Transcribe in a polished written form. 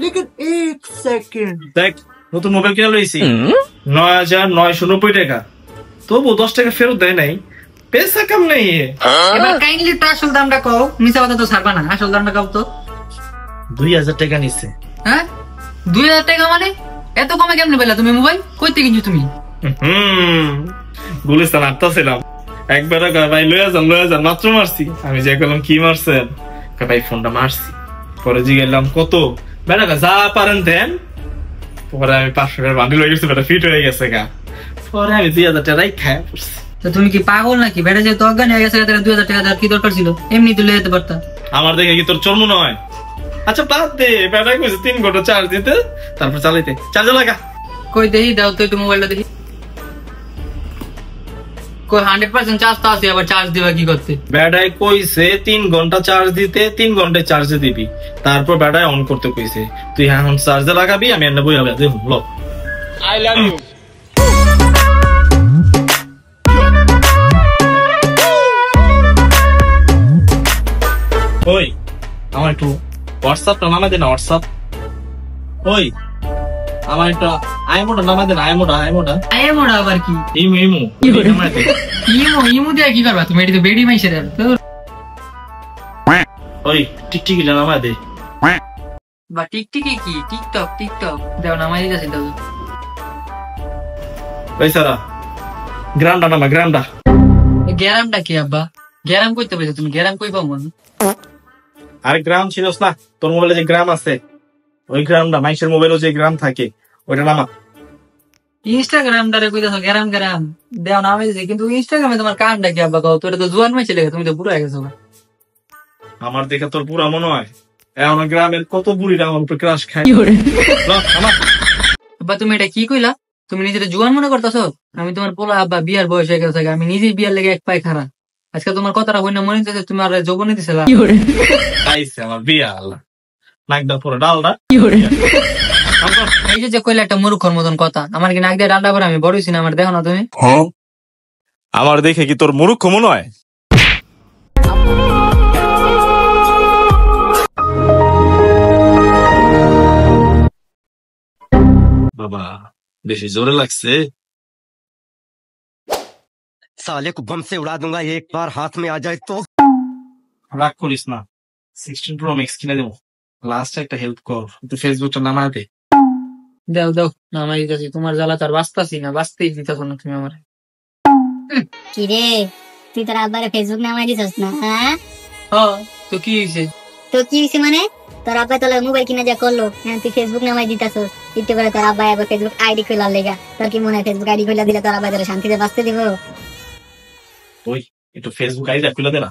लेकिन एक सेकंड দেখ নতুন মোবাইল কিনা লইছি ৯,৯৯০ টাকা, তবু 10 টাকা ফেরত দেয় নাই। পেসা কাম নেই। এবার কাইন্ডলি তো আসল দামটা কও, মিছা কথা তো ছাড়বা না, আসল দামটা কও তো। ২,০০০ টাকা নিচ্ছে। হ্যাঁ ২,০০০ টাকা মানে এত কমে কেমনে পেলা তুমি মোবাইল? কইতে কিনছো তুমি? গুলিস্তান আটতাছিলাম, একবার ভাই লইয়া যান মাত্র মারছি। আমি যে বললাম কি মারছেন, ভাই ফোনটা মারছি। পরে জিগেলাম কত, বেটা যা পারেন দেন। পরে আমি ৫০০ টাকার বান্ডিল হয়ে গেছে, বেটা ফিট হয়ে গেছে গা। পরে আমি ২,০০০ টাকাই খায় পড়ছি। তো তুমি কি পাগল নাকি? বেটা যেহেতু অজ্ঞান হয়ে গেছে, ২,০০০ টাকা দেওয়ার কি দরকার ছিল? এমনি তুলে যেতে পারতা। আমার দেখে কি তোর চর্ম নয়? আচ্ছা বাদ দে, বেটা কইছে ৩ ঘন্টা চার্জ দিতে, তারপর চালাইতে। চার্জ লাগা কই দেখি, দাও তো একটু মোবাইলটা দেখি। কই 100% চার্জ তো আছে, আবার চার্জ দিবা কি করতে? ব্যাটাই কইছে ৩ ঘন্টা চার্জ দিতে, ৩ ঘন্টায় চার্জে দিবি, তারপর ব্যাটাই অন করতে কইছে। তুই এখন চার্জে লাগাবি, আমি এনে বই হবে। দেখুন লো, আই লাভ ইউ। ওই আমার একটু হোয়াটসঅ্যাপটা নামা দে না, হোয়াটসঅ্যাপ। ওই আমার একটা আইমোটা নামা দে না, আইমোটা আবার কি? ইমু নামা দে। ইমু দিয়ে কি করবা তুমি? এটি তো বেডি মাইছে রে। ওই টিকটিকিটা নামা দে। বা টিকটিকি কি? টিকটক দাও, নামাই দিতেছি দাও। ওই সারা গ্রামটা নামা, গ্রামটা। গ্যারামটা কি আব্বা? গ্যারাম কইতে বলছো তুমি? গ্যারাম কই পাবো না? আরে গ্রাম ছিলস না তোর মোবাইলে, যে গ্রাম আছে ওই গ্রামটা, মাইশের মোবাইলে যে গ্রাম থাকে ওইটা নামা। ইনস্টাগ্রামটারে কইতাছো গ্যারাম দেও নামে দিছি, কিন্তু ইনস্টাগ্রামে তোমার কামটা কি আব্বা? কও তো, এটা তো জুয়ান মাইছে লেগে, তুমি তো বুড়ো হয়ে গেছো। আমার দেখে তোর পুরা মনে হয় এখন গ্রামের কত বুড়িরা আমার উপরে ক্রাশ খায়। আব্বা তুমি এটা কি কইলা? তুমি নিজের জুয়ান মনে করতেছো? আমি তোমার পোলা আব্বা, বিয়ার বয়স হয়ে গেছে, আমি নিজেই বিয়ার লেগে এক পায়ে খারাপ। আজকে তোমার কথাটা হই না মনে হচ্ছে তুমি আর যৌবনে দিছিলা। আমার বিয়া আল্লাহ নাকডা পুরো ডালডা। এই যে কইলা একটা মূর্খর মতন কথা, আমার কি নাক দিয়ে ডান্ডা পরে আমি বড় হইছি না? আমার দেখো না তুমি? আমার দেখে কি তোর মূর্খ মনে হয়? বাবা বেশি জোরে লাগছে। साले को बम से उड़ा दूंगा एक बार हाथ में आ जाए तो। রাগ করিস না, 16 Pro Max কিনে দেবো। লাস্ট একটা হেল্প কর, একটু ফেসবুকটা নামায় দে। দাও নামাই দিতেছি। তোমার জ্বালা তার বাঁচতাছি না, বাঁচতেই দিতেছ না তুমি আমার। কি রে, তুই তোর আব্বারে ফেসবুক নামাই দিছস না? হ্যাঁ তো কি হয়েছে? তো কি হয়েছে মানে? তোর আব্বা তোর মোবাইল কিনা যা করলো, হ্যাঁ তুই ফেসবুক নামাই দিতাছস। একটু করে তোর আব্বা আবার ফেসবুক আইডি খোলার লেগা। তোর কি মনে হয় ফেসবুক আইডি খুলে দিলে তোর আব্বা তোর শান্তিতে বাঁচতে দিব? ওই একটু ফেসবুক আইডিটা খুলে দে না।